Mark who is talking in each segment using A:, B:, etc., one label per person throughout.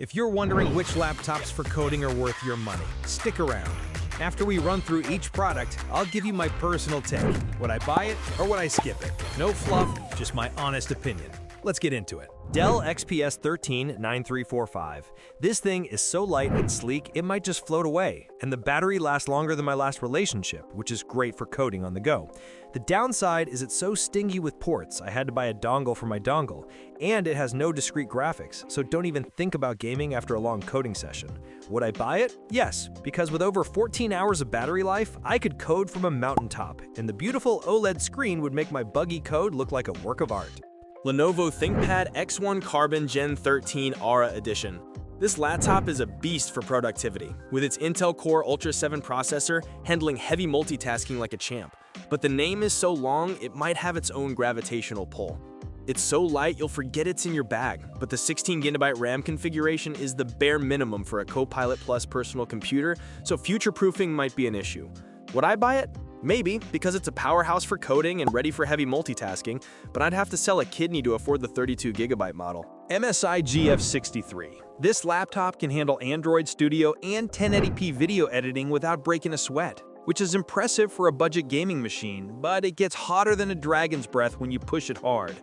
A: If you're wondering which laptops for coding are worth your money, stick around. After we run through each product, I'll give you my personal take. Would I buy it or would I skip it? No fluff, just my honest opinion. Let's get into it. Dell XPS 13-9345. This thing is so light and sleek, it might just float away, and the battery lasts longer than my last relationship, which is great for coding on the go. The downside is it's so stingy with ports, I had to buy a dongle for my dongle, and it has no discrete graphics, so don't even think about gaming after a long coding session. Would I buy it? Yes, because with over 14 hours of battery life, I could code from a mountaintop, and the beautiful OLED screen would make my buggy code look like a work of art.
B: Lenovo ThinkPad X1 Carbon Gen 13 Aura Edition. This laptop is a beast for productivity, with its Intel Core Ultra 7 processor handling heavy multitasking like a champ. But the name is so long, it might have its own gravitational pull. It's so light you'll forget it's in your bag, but the 16GB RAM configuration is the bare minimum for a Copilot Plus personal computer, so future-proofing might be an issue. Would I buy it? Maybe, because it's a powerhouse for coding and ready for heavy multitasking, but I'd have to sell a kidney to afford the 32GB model.
A: MSI GF63. This laptop can handle Android Studio and 1080p video editing without breaking a sweat, which is impressive for a budget gaming machine, but it gets hotter than a dragon's breath when you push it hard.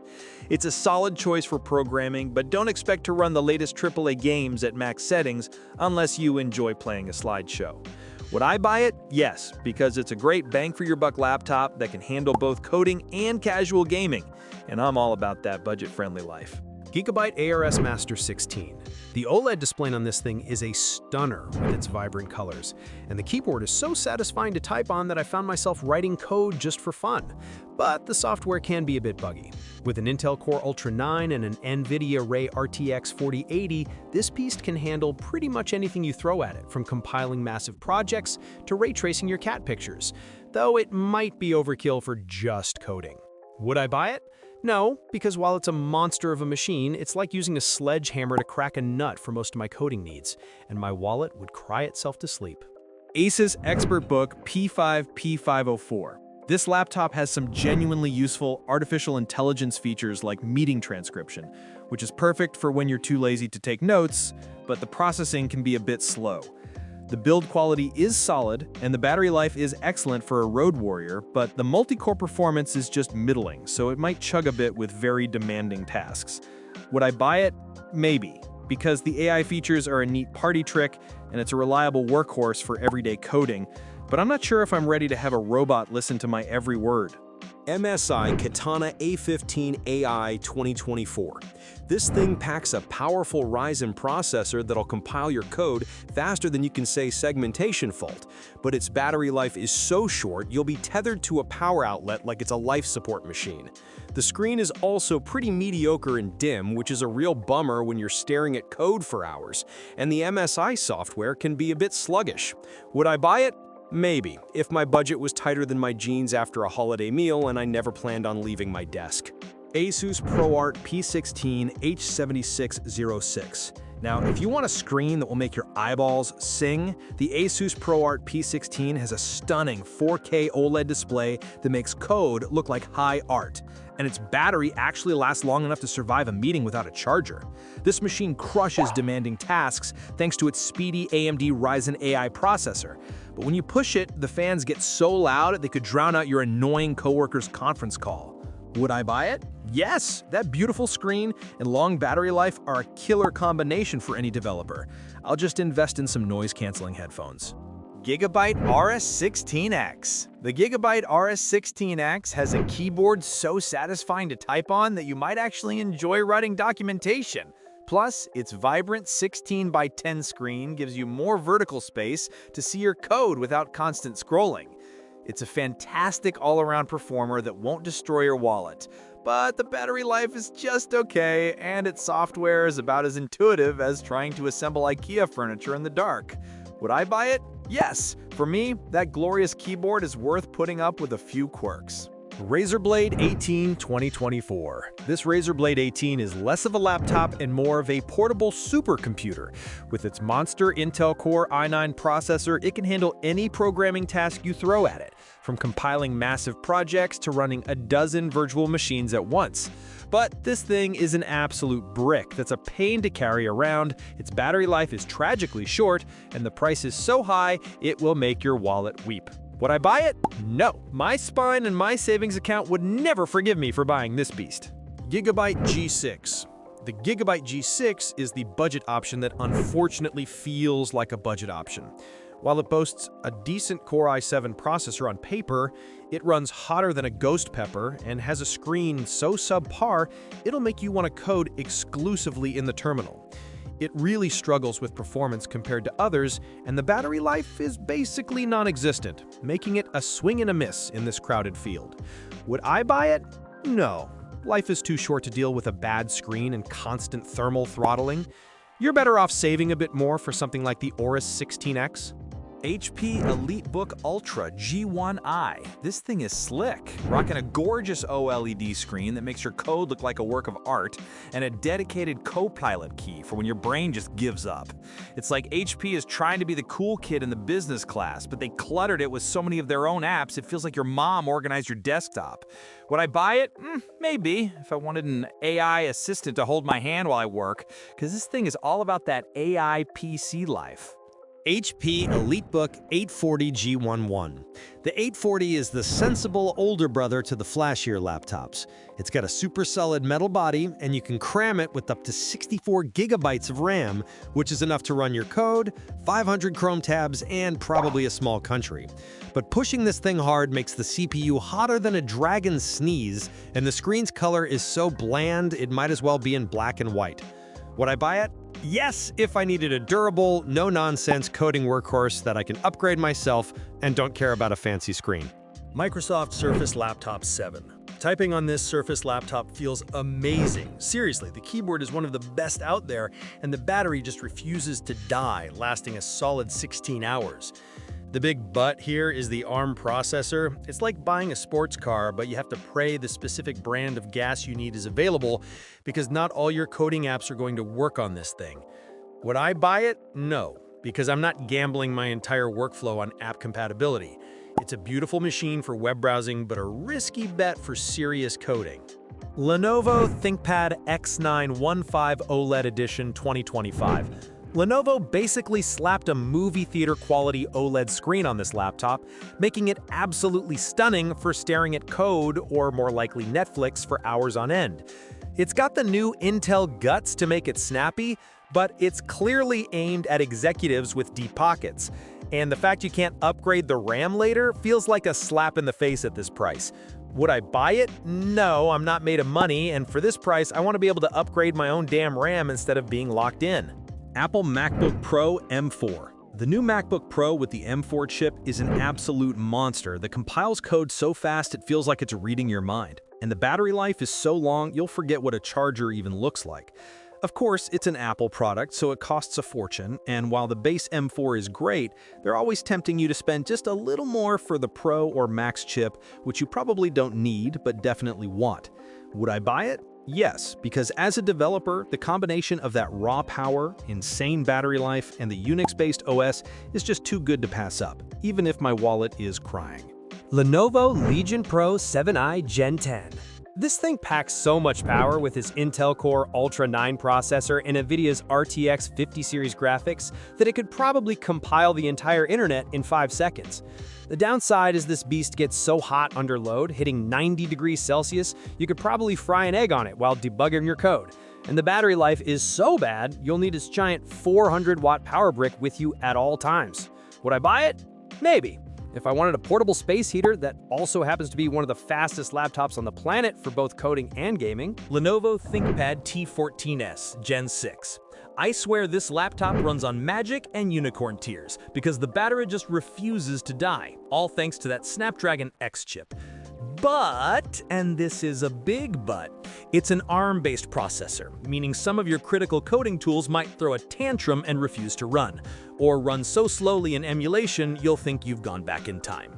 A: It's a solid choice for programming, but don't expect to run the latest AAA games at max settings unless you enjoy playing a slideshow. Would I buy it? Yes, because it's a great bang-for-your-buck laptop that can handle both coding and casual gaming, and I'm all about that budget-friendly life. Gigabyte ARS Master 16. The OLED display on this thing is a stunner with its vibrant colors, and the keyboard is so satisfying to type on that I found myself writing code just for fun. But the software can be a bit buggy. With an Intel Core Ultra 9 and an NVIDIA Ray RTX 4080, this beast can handle pretty much anything you throw at it, from compiling massive projects to ray tracing your cat pictures, though it might be overkill for just coding. Would I buy it? No, because while it's a monster of a machine, it's like using a sledgehammer to crack a nut for most of my coding needs, and my wallet would cry itself to sleep. Asus ExpertBook P5 This laptop has some genuinely useful artificial intelligence features like meeting transcription, which is perfect for when you're too lazy to take notes, but the processing can be a bit slow. The build quality is solid, and the battery life is excellent for a road warrior, but the multi-core performance is just middling, so it might chug a bit with very demanding tasks. Would I buy it? Maybe, because the AI features are a neat party trick, and it's a reliable workhorse for everyday coding, but I'm not sure if I'm ready to have a robot listen to my every word.
C: MSI Katana A15 AI 2024. This thing packs a powerful Ryzen processor that'll compile your code faster than you can say segmentation fault, but its battery life is so short you'll be tethered to a power outlet like it's a life support machine. The screen is also pretty mediocre and dim, which is a real bummer when you're staring at code for hours, and the MSI software can be a bit sluggish. Would I buy it? Maybe, if my budget was tighter than my jeans after a holiday meal and I never planned on leaving my desk. Asus ProArt P16 H7606. Now, if you want a screen that will make your eyeballs sing, the Asus ProArt P16 has a stunning 4K OLED display that makes code look like high art, and its battery actually lasts long enough to survive a meeting without a charger. This machine crushes demanding tasks thanks to its speedy AMD Ryzen AI processor. But when you push it, the fans get so loud they could drown out your annoying coworker's conference call. Would I buy it? Yes! That beautiful screen and long battery life are a killer combination for any developer. I'll just invest in some noise-canceling headphones.
D: Gigabyte RS16X. The Gigabyte RS16X has a keyboard so satisfying to type on that you might actually enjoy writing documentation. Plus, its vibrant 16:10 screen gives you more vertical space to see your code without constant scrolling. It's a fantastic all-around performer that won't destroy your wallet, but the battery life is just okay, and its software is about as intuitive as trying to assemble IKEA furniture in the dark. Would I buy it? Yes. For me, that glorious keyboard is worth putting up with a few quirks.
C: Razer Blade 18 2024. This Razer Blade 18 is less of a laptop and more of a portable supercomputer. With its monster Intel Core i9 processor, it can handle any programming task you throw at it, from compiling massive projects to running a dozen virtual machines at once. But this thing is an absolute brick that's a pain to carry around, its battery life is tragically short, and the price is so high it will make your wallet weep. Would I buy it? No. My spine and my savings account would never forgive me for buying this beast.
B: Gigabyte G6. The Gigabyte G6 is the budget option that unfortunately feels like a budget option. While it boasts a decent Core i7 processor on paper, it runs hotter than a ghost pepper and has a screen so subpar, it'll make you want to code exclusively in the terminal. It really struggles with performance compared to others, and the battery life is basically non-existent, making it a swing and a miss in this crowded field. Would I buy it? No. Life is too short to deal with a bad screen and constant thermal throttling. You're better off saving a bit more for something like the Aorus 16X.
D: HP EliteBook Ultra G1i. This thing is slick, rocking a gorgeous OLED screen that makes your code look like a work of art, and a dedicated Copilot key for when your brain just gives up. It's like HP is trying to be the cool kid in the business class, but they cluttered it with so many of their own apps, it feels like your mom organized your desktop. Would I buy it? Maybe, if I wanted an AI assistant to hold my hand while I work, because this thing is all about that AI PC life.
C: HP EliteBook 840 G11. The 840 is the sensible older brother to the flashier laptops. It's got a super solid metal body, and you can cram it with up to 64 gigabytes of RAM, which is enough to run your code, 500 Chrome tabs, and probably a small country. But pushing this thing hard makes the CPU hotter than a dragon's sneeze, and the screen's color is so bland it might as well be in black and white. Would I buy it? Yes, if I needed a durable, no-nonsense coding workhorse that I can upgrade myself and don't care about a fancy screen.
B: Microsoft Surface Laptop 7. Typing on this Surface laptop feels amazing. Seriously, the keyboard is one of the best out there, and the battery just refuses to die, lasting a solid 16 hours. The big but here is the ARM processor. It's like buying a sports car, but you have to pray the specific brand of gas you need is available because not all your coding apps are going to work on this thing. Would I buy it? No, because I'm not gambling my entire workflow on app compatibility. It's a beautiful machine for web browsing, but a risky bet for serious coding.
C: Lenovo ThinkPad X915 OLED Edition 2025. Lenovo basically slapped a movie theater quality OLED screen on this laptop, making it absolutely stunning for staring at code, or more likely Netflix, for hours on end. It's got the new Intel guts to make it snappy, but it's clearly aimed at executives with deep pockets. And the fact you can't upgrade the RAM later feels like a slap in the face at this price. Would I buy it? No, I'm not made of money, and for this price, I want to be able to upgrade my own damn RAM instead of being locked in.
A: Apple MacBook Pro M4. The new MacBook Pro with the M4 chip is an absolute monster that compiles code so fast it feels like it's reading your mind. And the battery life is so long you'll forget what a charger even looks like. Of course, it's an Apple product, so it costs a fortune, and while the base M4 is great, they're always tempting you to spend just a little more for the Pro or Max chip, which you probably don't need but definitely want. Would I buy it? Yes, because as a developer, the combination of that raw power, insane battery life, and the Unix-based OS is just too good to pass up, even if my wallet is crying.
E: Lenovo Legion Pro 7i Gen 10. This thing packs so much power with its Intel Core Ultra 9 processor and NVIDIA's RTX 50 series graphics that it could probably compile the entire internet in 5 seconds. The downside is this beast gets so hot under load, hitting 90 degrees Celsius, you could probably fry an egg on it while debugging your code. And the battery life is so bad, you'll need its giant 400-watt power brick with you at all times. Would I buy it? Maybe. If I wanted a portable space heater that also happens to be one of the fastest laptops on the planet for both coding and gaming.
B: Lenovo ThinkPad T14s Gen 6. I swear this laptop runs on magic and unicorn tears because the battery just refuses to die, all thanks to that Snapdragon X chip. But, and this is a big but, it's an ARM-based processor, meaning some of your critical coding tools might throw a tantrum and refuse to run, or run so slowly in emulation you'll think you've gone back in time.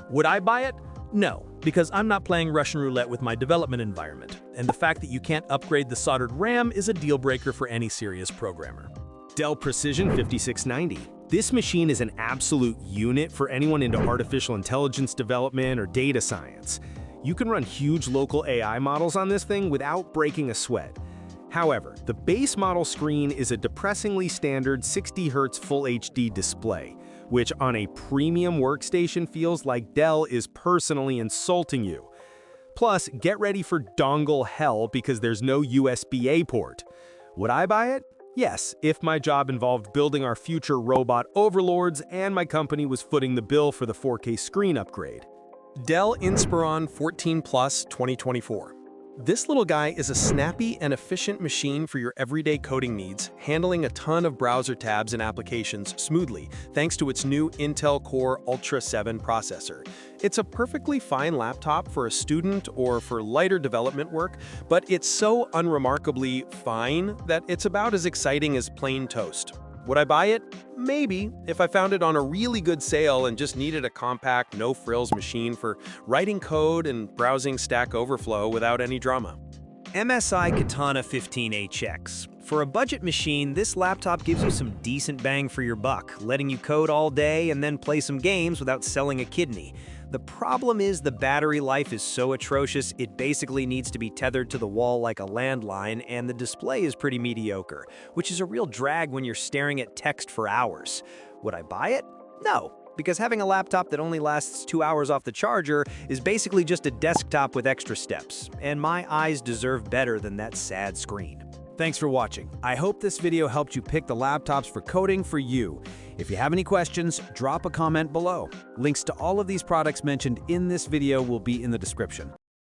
B: Would I buy it?
F: No, because I'm not playing Russian roulette with my development environment, and the fact that you can't upgrade the soldered RAM is a deal breaker for any serious programmer.
C: Dell Precision 5690. This machine is an absolute unit for anyone into artificial intelligence development or data science. You can run huge local AI models on this thing without breaking a sweat. However, the base model screen is a depressingly standard 60Hz Full HD display, which on a premium workstation feels like Dell is personally insulting you. Plus, get ready for dongle hell because there's no USB-A port. Would I buy it? Yes, if my job involved building our future robot overlords and my company was footing the bill for the 4K screen upgrade.
A: Dell Inspiron 14 Plus 2024. This little guy is a snappy and efficient machine for your everyday coding needs, handling a ton of browser tabs and applications smoothly thanks to its new Intel Core Ultra 7 processor. It's a perfectly fine laptop for a student or for lighter development work, but it's so unremarkably fine that it's about as exciting as plain toast. Would I buy it? Maybe, if I found it on a really good sale and just needed a compact, no-frills machine for writing code and browsing Stack Overflow without any drama.
E: MSI Katana 15HX. For a budget machine, this laptop gives you some decent bang for your buck, letting you code all day and then play some games without selling a kidney. The problem is the battery life is so atrocious it basically needs to be tethered to the wall like a landline, and the display is pretty mediocre, which is a real drag when you're staring at text for hours. Would I buy it? No, because having a laptop that only lasts 2 hours off the charger is basically just a desktop with extra steps, and my eyes deserve better than that sad screen.
D: Thanks for watching. I hope this video helped you pick the laptops for coding for you. If you have any questions, drop a comment below. Links to all of these products mentioned in this video will be in the description.